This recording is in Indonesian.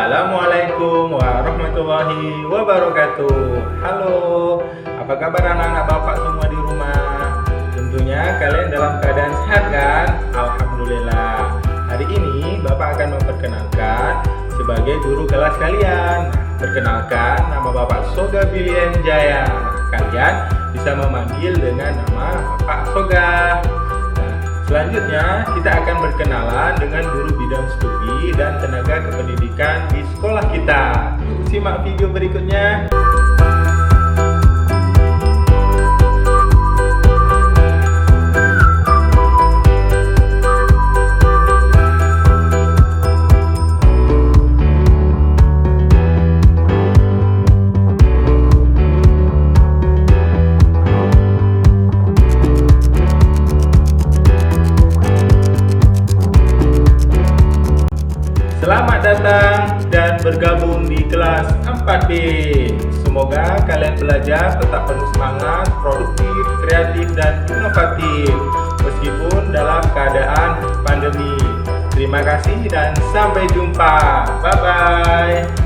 Assalamualaikum warahmatullahi wabarakatuh. Halo, apa kabar anak-anak bapak semua di rumah? Tentunya kalian dalam keadaan sehat kan? Alhamdulillah. Hari ini bapak akan memperkenalkan sebagai guru kelas kalian. Perkenalkan, nama bapak Soga Bilian Jaya. Kalian bisa memanggil dengan nama Bapak Soga. Selanjutnya, kita akan berkenalan dengan guru bidang studi dan tenaga kependidikan di sekolah kita. Simak video berikutnya. Selamat datang dan bergabung di kelas 4B. Semoga kalian belajar tetap penuh semangat, produktif, kreatif, dan inovatif meskipun dalam keadaan pandemi. Terima kasih dan sampai jumpa. Bye-bye.